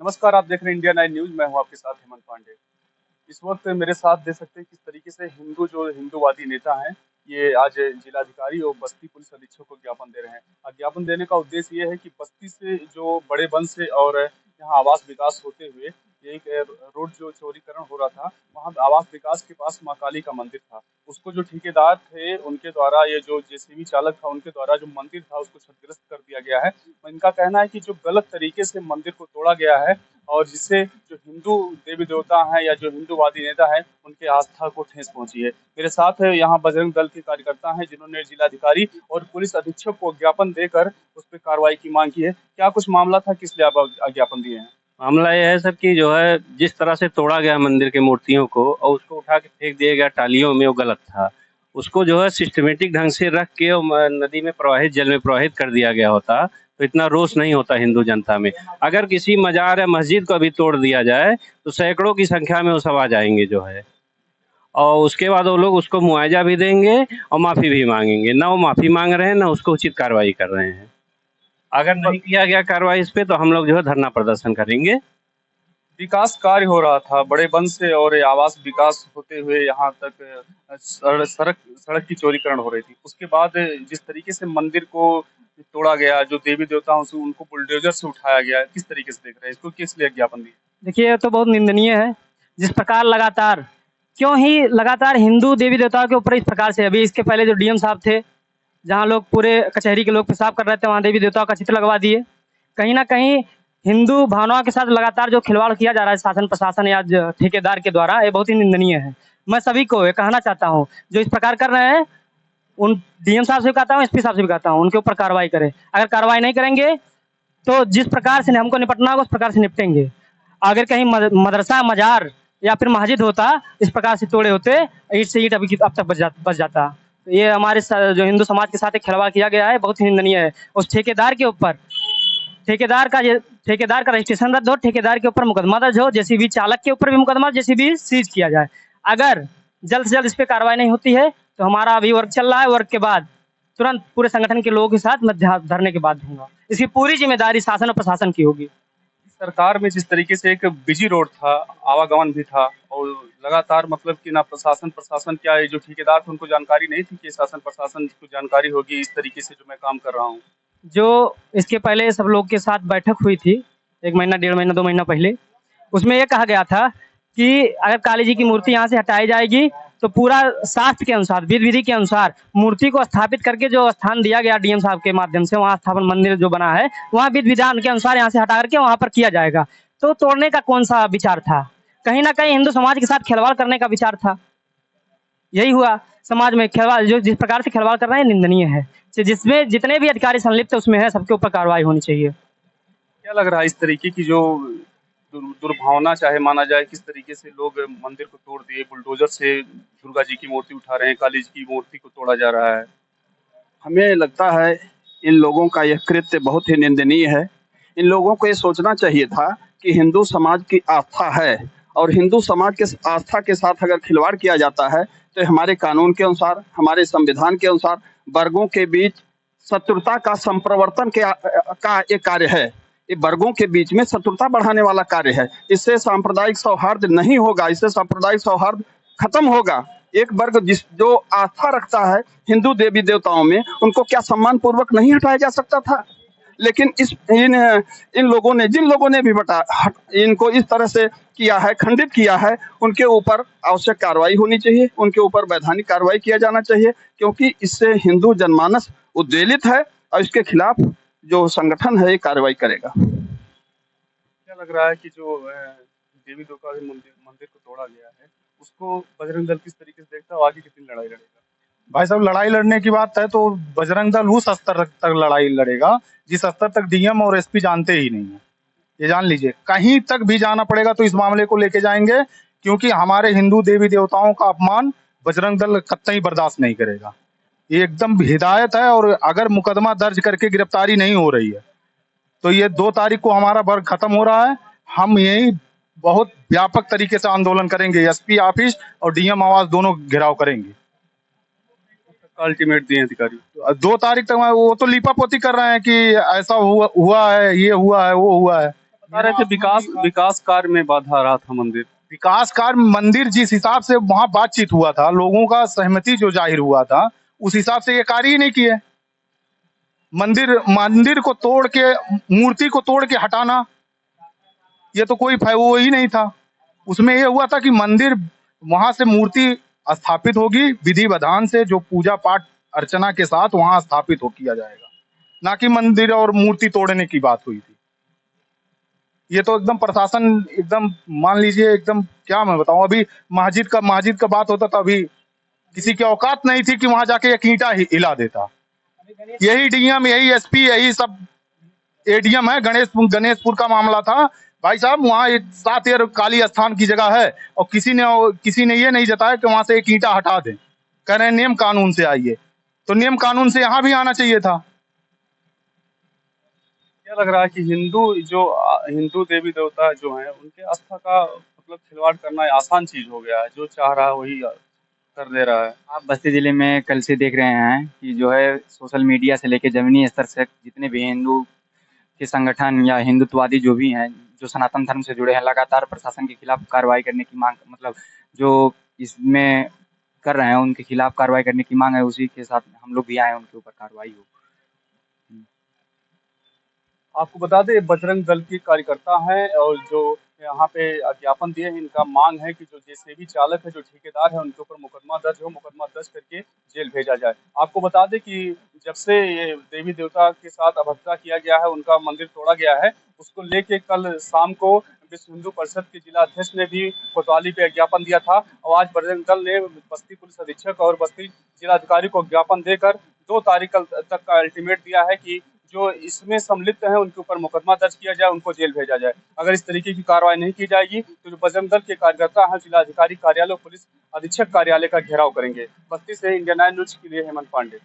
नमस्कार, आप देख रहे हैं इंडिया 9 न्यूज़। मैं हूं आपके साथ हेमंत पांडे। इस वक्त मेरे साथ देख सकते हैं किस तरीके से हिंदूवादी नेता हैं, ये आज जिलाधिकारी और बस्ती पुलिस अधीक्षक को ज्ञापन दे रहे हैं। ज्ञापन देने का उद्देश्य ये है कि बस्ती से जो बड़े बंद से और यहाँ आवास विकास होते हुए ये एक रोड जो चौड़ीकरण हो रहा था, वहाँ आवास विकास के पास माँ काली का मंदिर था। उसको जो ठेकेदार थे उनके द्वारा, ये जो जेसीबी चालक था उनके द्वारा जो मंदिर था उसको क्षतिग्रस्त कर दिया गया है। इनका कहना है कि जो गलत तरीके से मंदिर को तोड़ा गया है और जिससे जो हिंदू देवी देवता हैं या जो हिंदूवादी नेता हैं उनके आस्था को ठेस पहुंची है। मेरे साथ यहाँ बजरंग दल के कार्यकर्ता हैं जिन्होंने जिलाधिकारी और पुलिस अधीक्षक को ज्ञापन देकर उस पर कार्रवाई की मांग की है। क्या कुछ मामला था, किस लिए आप ज्ञापन दिए हैं? मामला यह है सर कि जो है जिस तरह से तोड़ा गया मंदिर के मूर्तियों को और उसको उठा के फेंक दिया गया टालियों में, वो गलत था। उसको जो है सिस्टमेटिक ढंग से रख के नदी में प्रवाहित, जल में प्रवाहित कर दिया गया होता तो इतना रोष नहीं होता हिंदू जनता में। अगर किसी मजार या मस्जिद को अभी तोड़ दिया जाए तो सैकड़ों की संख्या में वो सब आ जाएंगे जो है, और उसके बाद वो लोग उसको मुआवजा भी देंगे और माफ़ी भी मांगेंगे। ना वो माफ़ी मांग रहे हैं, ना उसको उचित कार्रवाई कर रहे हैं। अगर नहीं किया गया कार्रवाई इस पे तो हम लोग जो है धरना प्रदर्शन करेंगे। विकास कार्य हो रहा था बड़े बंद से और ये आवास विकास होते हुए यहाँ तक सड़क सड़क की चौड़ीकरण हो रही थी। उसके बाद जिस तरीके से मंदिर को तोड़ा गया, जो देवी देवताओं से उनको बुलडोजर से उठाया गया, किस तरीके से देख रहे हैं इसको, किस लिए ज्ञापन दिए? देखिए, ये तो बहुत निंदनीय है। जिस प्रकार लगातार क्यों ही लगातार हिंदू देवी देवताओं के ऊपर इस प्रकार से, अभी इसके पहले जो डीएम साहब थे, जहाँ लोग पूरे कचहरी के लोग पेशाब कर रहे थे, वहाँ देवी देवताओं का चित्र लगवा दिए। कहीं ना कहीं हिंदू भावनाओं के साथ लगातार जो खिलवाड़ किया जा रहा है शासन प्रशासन या ठेकेदार के द्वारा, ये बहुत ही निंदनीय है। मैं सभी को ये कहना चाहता हूँ, जो इस प्रकार कर रहे हैं, उन डीएम साहब से भी कहता हूँ, एसपी साहब से भी कहता हूँ, उनके ऊपर कार्रवाई करें। अगर कार्रवाई नहीं करेंगे तो जिस प्रकार से हमको निपटना होगा उस प्रकार से निपटेंगे। अगर कहीं मदरसा, मजार या फिर मस्जिद होता, इस प्रकार से तोड़े होते, ईंट से ईंट अभी अब तक बच जाता। तो ये हमारे जो हिंदू समाज के साथ एक खिलवाड़ किया गया है, बहुत ही निंदनीय है। उस ठेकेदार के ऊपर, ठेकेदार का रजिस्ट्रेशन रद्द हो, ठेकेदार के ऊपर मुकदमा दर्ज हो, जेसीबी चालक के ऊपर भी मुकदमा, जेसीबी सीज किया जाए। अगर जल्द से जल्द इस पर कार्रवाई नहीं होती है तो हमारा अभी वर्क चल रहा है, वर्क के बाद तुरंत पूरे संगठन के लोगों के साथ मैं धरने के बाद दूंगा। इसकी पूरी जिम्मेदारी शासन और प्रशासन की होगी। सरकार में जिस तरीके से एक बिजी रोड था, आवागमन भी था और लगातार मतलब कि ना प्रशासन प्रशासन क्या, ये जो ठेकेदार थे उनको जानकारी नहीं थी कि शासन प्रशासन को जानकारी होगी इस तरीके से जो मैं काम कर रहा हूँ? जो इसके पहले सब लोग के साथ बैठक हुई थी, 1 महीना, 1.5 महीना, 2 महीना पहले, उसमें ये कहा गया था कि अगर काली जी की मूर्ति यहाँ से हटाई जाएगी तो पूरा शास्त्र के अनुसार, विधि विधि के अनुसार मूर्ति को स्थापित करके जो स्थान दिया गया डीएम साहब के माध्यम से, वहाँ स्थापन मंदिर जो बना है, वहाँ विधि विधान के अनुसार यहाँ से हटा करके वहाँ पर किया जाएगा। तो तोड़ने का कौन सा विचार था? कहीं ना कहीं हिंदू समाज के साथ खिलवाड़ करने का विचार था। यही हुआ। समाज में खिलवाड़, जो जिस प्रकार से खिलवाड़ कर रहे हैं, निंदनीय है। जिसमें जितने भी अधिकारी संलिप्त है उसमें है, सबके ऊपर कार्रवाई होनी चाहिए। क्या लग रहा है इस तरीके की जो दुर्भावना चाहे माना जाए, किस तरीके से लोग मंदिर को तोड़ दिए, बुलडोजर से दुर्गा जी की मूर्ति उठा रहे हैं, काली जी की मूर्ति को तोड़ा जा रहा है? हमें लगता है इन लोगों का यह कृत्य बहुत ही निंदनीय है। इन लोगों को ये सोचना चाहिए था कि हिंदू समाज की आस्था है और हिंदू समाज के आस्था के साथ अगर खिलवाड़ किया जाता है तो हमारे कानून के अनुसार, हमारे संविधान के अनुसार वर्गों के बीच शत्रुता का संप्रवर्तन का एक कार्य है। ये वर्गों के बीच में शत्रुता बढ़ाने वाला कार्य है। इससे सांप्रदायिक सौहार्द नहीं होगा, इससे सांप्रदायिक सौहार्द खत्म होगा। एक वर्ग जो आस्था रखता है हिंदू देवी देवताओं में, उनको क्या सम्मान पूर्वक नहीं हटाया जा सकता था? लेकिन इन लोगों ने, जिन लोगों ने भी इनको इस तरह से किया है, खंडित किया है, उनके ऊपर आवश्यक कार्रवाई होनी चाहिए, उनके ऊपर वैधानिक कार्रवाई किया जाना चाहिए, क्योंकि इससे हिंदू जनमानस उद्वेलित है और इसके खिलाफ जो संगठन है ये कार्रवाई करेगा। क्या लग रहा है कि जो देवी देवता के मंदिर मंदिर को तोड़ा गया है, उसको बजरंग दल किस तरीके से देखता है और आगे कितनी लड़ाई लड़ेगा? भाई साहब, लड़ाई लड़ने की बात है तो बजरंग दल उस स्तर तक लड़ाई लड़ेगा जिस स्तर तक डीएम और एसपी जानते ही नहीं है। ये जान लीजिए, कहीं तक भी जाना पड़ेगा तो इस मामले को लेके जाएंगे, क्योंकि हमारे हिंदू देवी देवताओं का अपमान बजरंग दल कतई बर्दाश्त नहीं करेगा। ये एकदम हिदायत है। और अगर मुकदमा दर्ज करके गिरफ्तारी नहीं हो रही है तो ये 2 तारीख को हमारा वर्ग खत्म हो रहा है। हम यही बहुत व्यापक तरीके से आंदोलन करेंगे, एसपी ऑफिस और डीएम आवास दोनों घेराव करेंगे। अल्टीमेट दिए अधिकारी 2 तारीख तक वो तो लीपापोती कर रहे हैं कि ऐसा हुआ है, ये हुआ है, वो हुआ है। बता रहे थे विकास विकास कार्य में बाधा आ रहा था मंदिर। विकास कार्य मंदिर जिस हिसाब से वहां बातचीत हुआ था, लोगों का सहमति जो जाहिर हुआ था, उस हिसाब से ये कार्य ही नहीं किए। मंदिर मंदिर को तोड़ के, मूर्ति को तोड़ के हटाना, ये तो कोई वो ही नहीं था। उसमें ये हुआ था कि मंदिर वहां से मूर्ति स्थापित होगी विधि विधान से, जो पूजा पाठ अर्चना के साथ वहां स्थापित हो किया जाएगा, ना कि मंदिर और मूर्ति तोड़ने की बात हुई थी। ये तो एकदम प्रशासन एकदम मान लीजिए एकदम, क्या मैं बताऊं, अभी मस्जिद का बात होता था, अभी किसी की औकात नहीं थी कि वहां जाके एक ईंटा हिला देता। यही डीएम, यही एसपी, यही सब एडीएम है। गणेशपुर का मामला था भाई साहब, वहाँ एक 7 ईयर काली स्थान की जगह है और किसी ने ये नहीं जताया कि वहां से एक ईंटा हटा दें। कह रहे हैं नियम कानून से आइए, तो नियम कानून से यहाँ भी आना चाहिए था। क्या लग रहा है कि हिंदू देवी देवता जो हैं उनके आस्था का मतलब खिलवाड़ करना आसान चीज हो गया है, जो चाह रहा है वही कर दे रहा है। आप बस्ती जिले में कल से देख रहे हैं कि जो है सोशल मीडिया से लेकर जमीनी स्तर से जितने भी हिंदू के संगठन या हिंदुत्ववादी जो भी हैं, जो सनातन धर्म से जुड़े हैं, लगातार प्रशासन के खिलाफ कार्रवाई करने की मांग, मतलब जो इसमें कर रहे हैं उनके खिलाफ कार्रवाई करने की मांग है। उसी के साथ हम लोग भी आए हैं, उनके ऊपर कार्रवाई हो। आपको बता दें बजरंग दल के कार्यकर्ता हैं और जो यहाँ पे ज्ञापन दिए हैं, इनका मांग है कि जो जेसीबी चालक है, जो ठेकेदार है, उनके ऊपर मुकदमा दर्ज करके जेल भेजा जाए। आपको बता दें कि जब से ये देवी देवता के साथ अभद्रता किया गया है, उनका मंदिर तोड़ा गया है, उसको लेके कल शाम को विश्व हिंदू परिषद के जिला अध्यक्ष ने भी कोतवाली पे ज्ञापन दिया था और आज बजरंग दल ने बस्ती पुलिस अधीक्षक और बस्ती जिलाधिकारी को ज्ञापन देकर 2 तारीख तक का अल्टीमेट दिया है कि जो इसमें सम्मिलित हैं उनके ऊपर मुकदमा दर्ज किया जाए, उनको जेल भेजा जाए। अगर इस तरीके की कार्रवाई नहीं की जाएगी तो जो बजरंग दल के कार्यकर्ता हैं जिलाधिकारी कार्यालय, पुलिस अधीक्षक कार्यालय का घेराव करेंगे। बस्ती से इंडिया 9 न्यूज के लिए हेमंत पांडे।